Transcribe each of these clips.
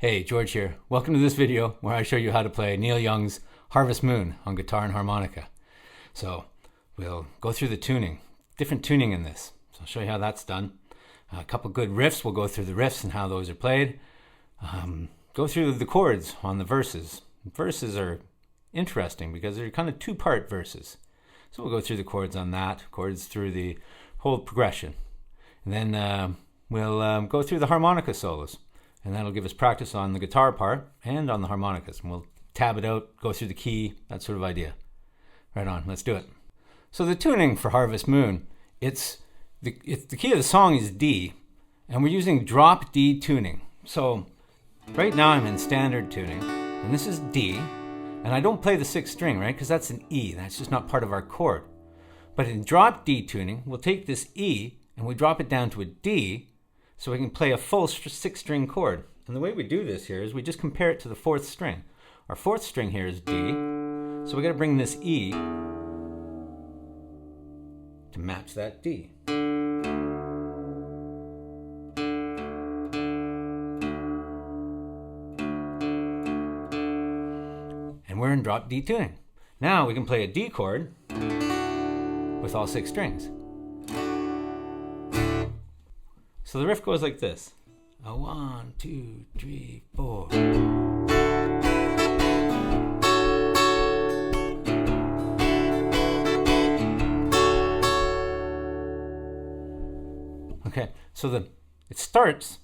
Hey, George here. Welcome to this video where I show you how to play Neil Young's Harvest Moon on guitar and harmonica. So we'll go through the tuning, different tuning in this. So I'll show you how that's done. A couple good riffs, we'll go through the riffs and how those are played. Go through the chords on the verses. Verses are interesting because they're kind of two-part verses. So we'll go through the chords on that, chords through the whole progression. And then we'll go through the harmonica solos. And that'll give us practice on the guitar part and on the harmonicas. And we'll tab it out, go through the key, that sort of idea. Right on, let's do it. So the tuning for Harvest Moon, it's the key of the song is D, and we're using drop D tuning. So right now I'm in standard tuning, and this is D, and I don't play the sixth string, right? Because that's an E, that's just not part of our chord. But in drop D tuning, we'll take this E and we drop it down to a D, so we can play a full sixth string chord. And the way we do this here is we just compare it to the fourth string. Our fourth string here is D, so we got to bring this E to match that D. And we're in drop D tuning. Now we can play a D chord with all six strings. So the riff goes like this. 1, 2, 3, 4. Okay, so it starts,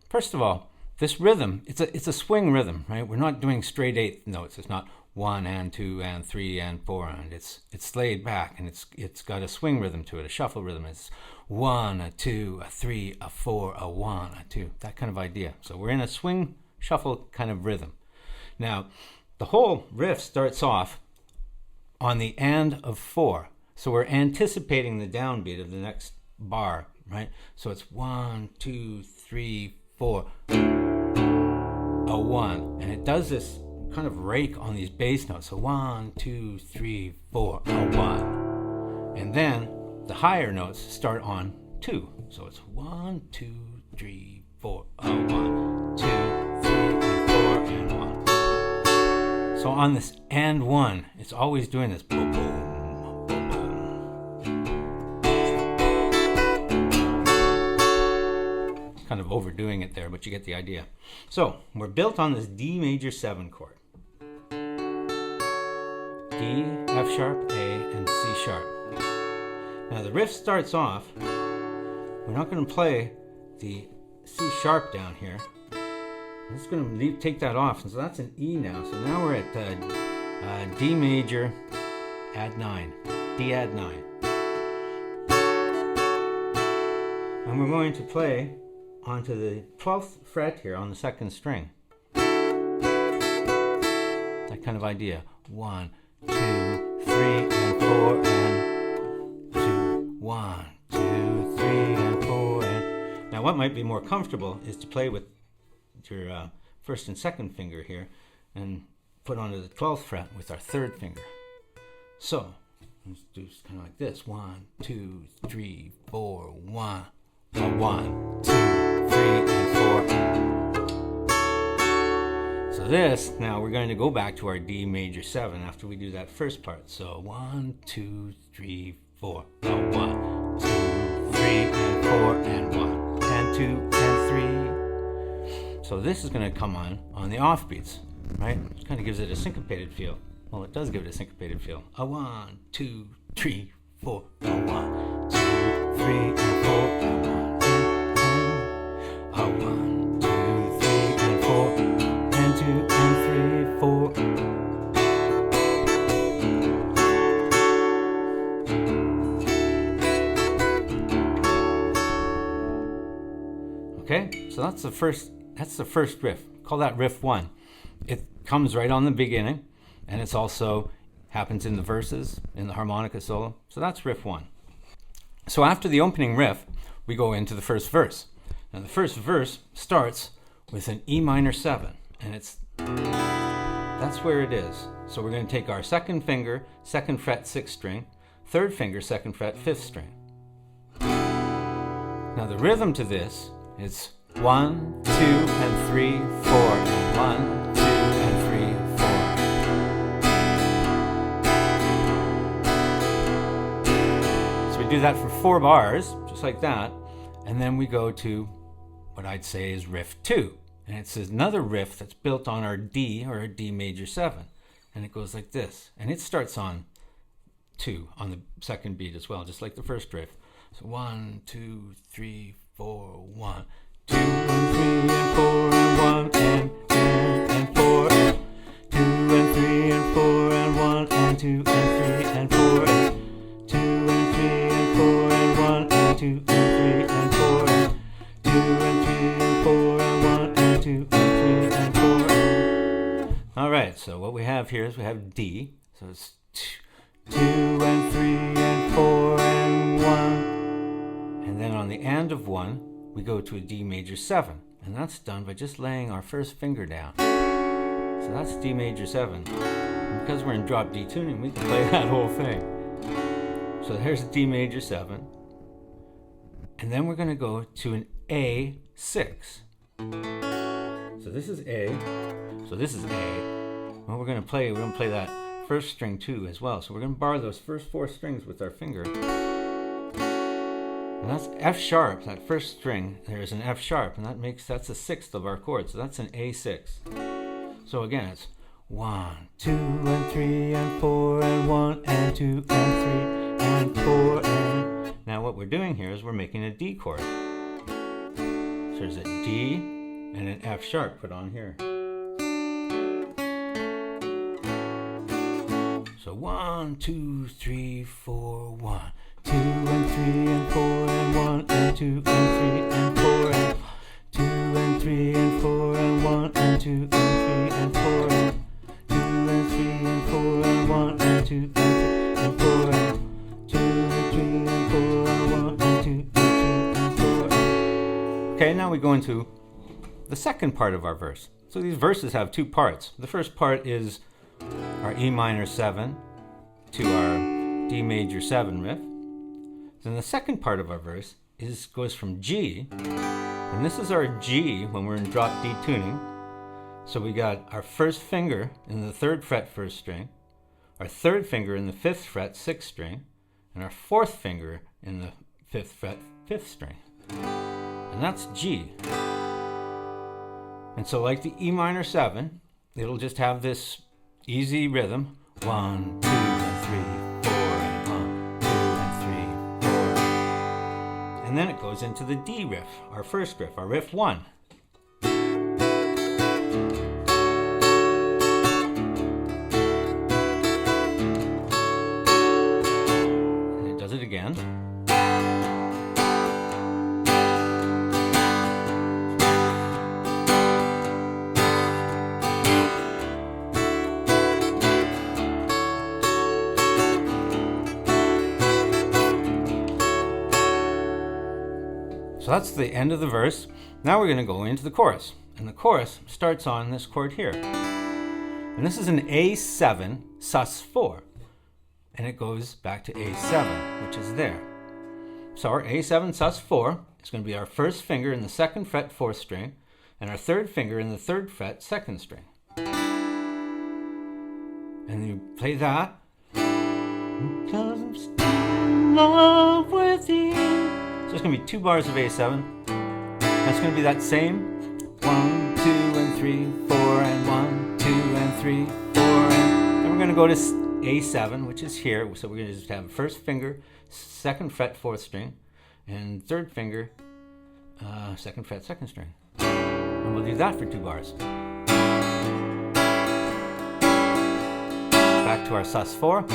first of all, this rhythm, it's a swing rhythm, right? We're not doing straight eighth notes. It's not 1 and 2 and 3 and 4 and it's laid back, and it's got a swing rhythm to it, a shuffle rhythm. It's 1, a 2, a 3, a 4, a 1, a 2, that kind of idea. So we're in a swing shuffle kind of rhythm. Now, the whole riff starts off on the and of 4. So we're anticipating the downbeat of the next bar, right? So it's 1, 2, 3, 4, a 1. And it does this kind of rake on these bass notes. So 1, 2, 3, 4, a 1. And then the higher notes start on 2. So it's 1, 2, 3, 4, a 1, 2, 3, and 4, and 1. So on this and 1, it's always doing this boom, boom, boom, boom. Kind of overdoing it there, but you get the idea. So we're built on this D major 7 chord. D, F sharp, A, and C sharp. Now the riff starts off, we're not going to play the C sharp down here. I'm just going to take that off, and so that's an E now. So now we're at D major add 9, D add 9. And we're going to play onto the 12th fret here on the second string. That kind of idea. 1, 2, 3, and 4, and 1, 2, 3, and 4, and... Now what might be more comfortable is to play with your first and second finger here and put onto the 12th fret with our third finger. So, let's do kind of like this. 1, 2, 3, 4, 1, 1, 2, 3, and 4. So this, now we're going to go back to our D major 7 after we do that first part. So 1, 2, 3, 4, 1, 2, 3, and 4, and 1, and 2, and 3. So this is going to come on the offbeats, right? It kind of gives it a syncopated feel. Well, it does give it a syncopated feel. 1, 2, 3, 4, 1, 2, 3, and 4, and 1, 2, 3, and 4, and 2, and 3, 4. Okay, so that's the first riff. Call that riff 1. It comes right on the beginning, and it's also happens in the verses, in the harmonica solo. So that's riff 1. So after the opening riff, we go into the first verse. Now the first verse starts with an E minor 7, and that's where it is. So we're going to take our second finger, 2nd fret 6th string, third finger, 2nd fret 5th string. Now the rhythm to this is 1, 2, and 3, 4, and 1, 2, and 3, 4. So we do that for 4 bars, just like that, and then we go to what I'd say is riff 2. And it's another riff that's built on our D, or a D major 7. And it goes like this. And it starts on 2 on the second beat as well, just like the first riff. So 1, 2, 3, 4, 1, 2, and 3, and 4, and 1, and 4, and 2, and 3, and 4, and 1, and 2, and 3, and 4, and 2, and 3, and 4, and 1, and 2, and 3, and 4, and 2, and 3, and 4, and 1, and 2, and 3, and 4. All right, so what we have here is we have D. So it's 2 and 3 and 4 and 1. And then on the end of 1, we go to a D major 7. And that's done by just laying our first finger down. So that's D major 7. And because we're in drop D tuning, we can play that whole thing. So here's D major 7. And then we're going to go to an A6. So this is A. So this is A. Well, we're going to play that first string too as well. So we're going to bar those first 4 strings with our finger. And that's F sharp, that first string, there's an F sharp, and that's a sixth of our chord. So that's an A6. So again, it's 1, 2, and 3, and 4, and 1, and 2, and 3, and 4, and... Now what we're doing here is we're making a D chord. So there's a D and an F sharp put on here. So 1, 2, 3, 4, 1, 2, and 3, and 4, and 1, and 2, and 3, and 4, and 2, and 3, and 4, and 1, and 2, and 3, and 4, and 2, and 3, and 4, and 1, and 2, and 3, and 4, and 2, and 3, and 4, and 1, and 2, and 3, and 4. Okay, now we go into the second part of our verse. So these verses have 2 parts. The first part is our E minor 7 to our D major 7 riff. Then the second part of our verse goes from G, and this is our G when we're in drop D tuning. So we got our first finger in the 3rd fret 1st string, our 3rd finger in the 5th fret 6th string, and our 4th finger in the 5th fret 5th string. And that's G. And so like the E minor 7, it'll just have this easy rhythm. 1, 2, and 3, 4, and 1, 2, and 3, 4. And then it goes into the D riff, our first riff, our riff 1. And it does it again. So that's the end of the verse. Now we're going to go into the chorus. And the chorus starts on this chord here. And this is an A7 sus4. And it goes back to A7, which is there. So our A7 sus4 is going to be our first finger in the 2nd fret 4th string, and our 3rd finger in the 3rd fret 2nd string. And you play that. Because I'm still in love with you. So it's going to be 2 bars of A7. That's going to be that same 1, 2, and 3, 4, and 1, 2, and 3, 4, and then we're going to go to A7, which is here. So we're going to just have first finger, 2nd fret 4th string, and 3rd finger, 2nd fret 2nd string. And we'll do that for 2 bars. Back to our sus4.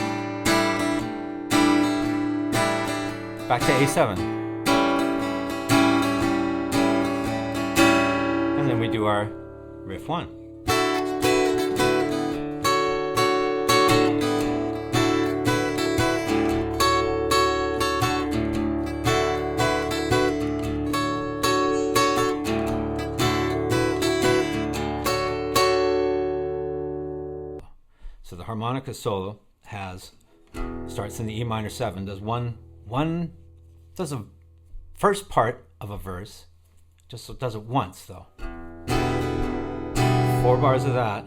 Back to A7. And then we do our riff 1. So the harmonica solo starts in the E minor 7, does does a first part of a verse, just does it once though. 4 bars of that.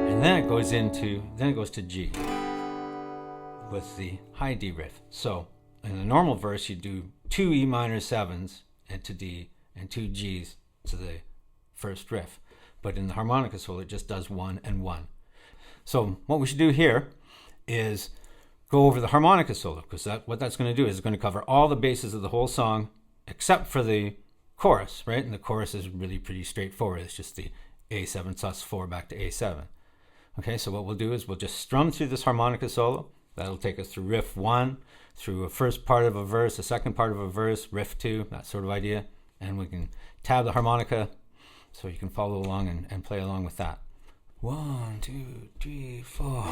And then it goes to G with the high D riff. So in a normal verse, you do 2 E minor 7s and to D and 2 Gs to the first riff. But in the harmonica solo, it just does 1 and 1. So what we should do here is go over the harmonica solo, because what that's going to do is it's going to cover all the bases of the whole song except for the chorus, right? And the chorus is really pretty straightforward. It's just the A7 sus4 back to A7. Okay, so what we'll do is we'll just strum through this harmonica solo. That'll take us through riff 1, through a first part of a verse, a second part of a verse, riff 2, that sort of idea. And we can tab the harmonica so you can follow along and play along with that. 1, 2, 3, 4.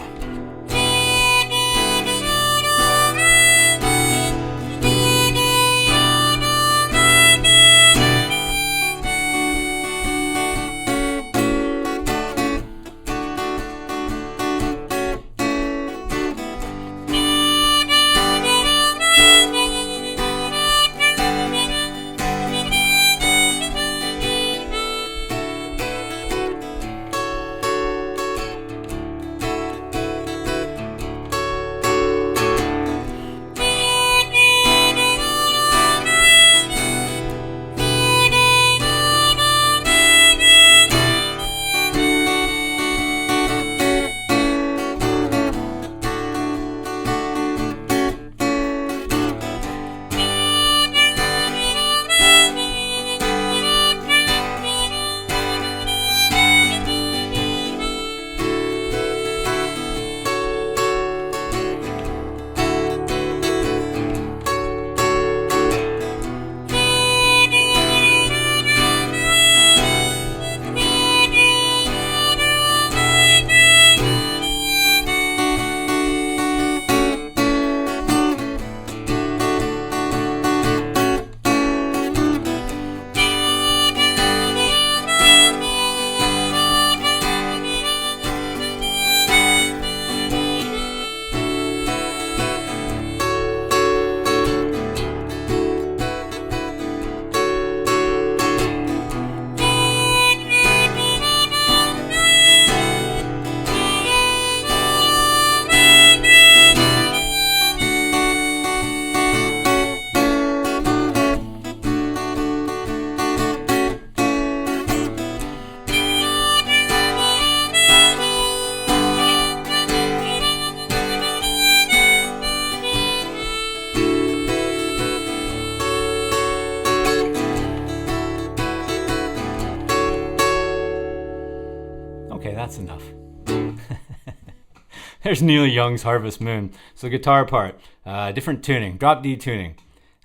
Okay, that's enough. There's Neil Young's Harvest Moon. So guitar part, different tuning, drop D tuning.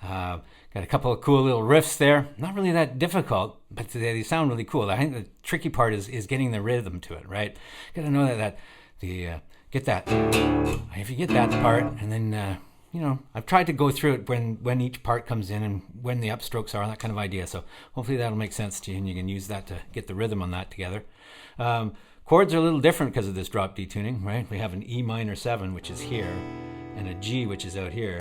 Got a couple of cool little riffs there. Not really that difficult, but they sound really cool. I think the tricky part is getting the rhythm to it, right? Got to know get that. If you get that part, and then I've tried to go through it when each part comes in and when the upstrokes are, that kind of idea. So hopefully that'll make sense to you, and you can use that to get the rhythm on that together. Chords are a little different because of this drop D tuning, right? We have an E minor 7, which is here, and a G, which is out here.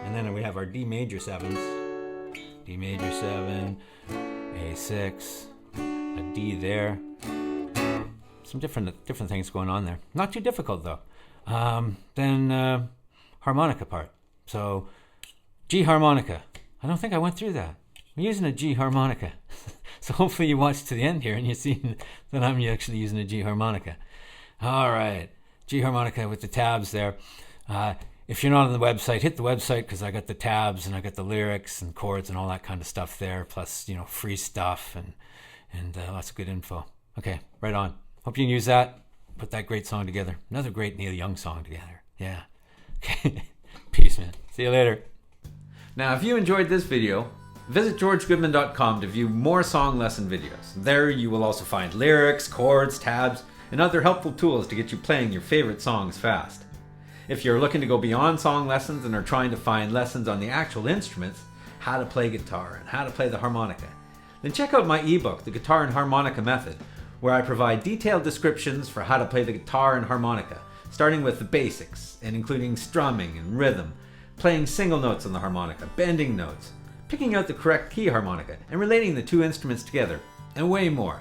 And then we have our D major 7s. D major 7, A6, a D there. Some different things going on there. Not too difficult though. Then harmonica part. So G harmonica. I don't think I went through that. I'm using a G harmonica. So hopefully you watch to the end here and you see that I'm actually using a G harmonica. All right, G harmonica with the tabs there. If you're not on the website, hit the website because I got the tabs and I got the lyrics and chords and all that kind of stuff there. Plus, free stuff and lots of good info. Okay, right on. Hope you can use that. Put that great song together. Another great Neil Young song together. Yeah. Okay. Peace, man. See you later. Now, if you enjoyed this video, visit georgegoodman.com to view more song lesson videos. There you will also find lyrics, chords, tabs, and other helpful tools to get you playing your favorite songs fast. If you're looking to go beyond song lessons and are trying to find lessons on the actual instruments, how to play guitar and how to play the harmonica, then check out my ebook, The Guitar and Harmonica Method, where I provide detailed descriptions for how to play the guitar and harmonica, starting with the basics and including strumming and rhythm, playing single notes on the harmonica, bending notes, picking out the correct key harmonica, and relating the two instruments together, and way more.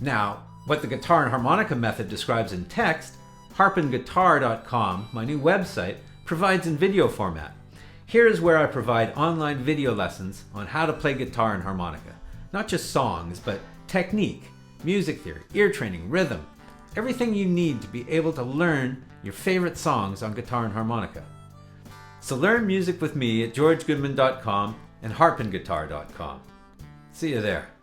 Now, what the guitar and harmonica method describes in text, HarpNGuitar.com, my new website, provides in video format. Here is where I provide online video lessons on how to play guitar and harmonica. Not just songs, but technique, music theory, ear training, rhythm, everything you need to be able to learn your favorite songs on guitar and harmonica. So learn music with me at georgegoodman.com and harpnguitar.com. See you there.